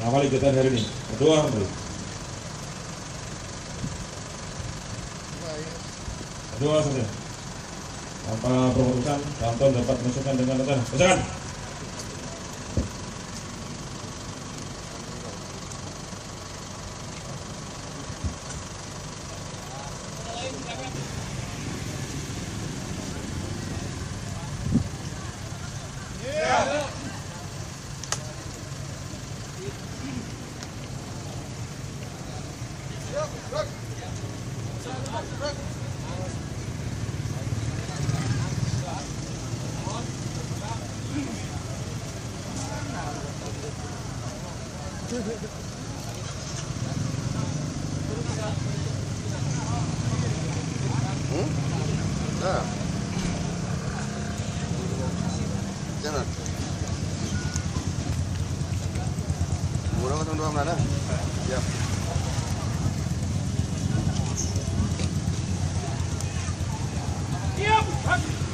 mengawali kegiatan hari ini. Berdoa dulu. Berdoa saja. Tanpa berurusan, Anton dapat masukkan dengan rencana. Bacakan. Nah. Jangan. Murah 02 mana? Ya. Yep.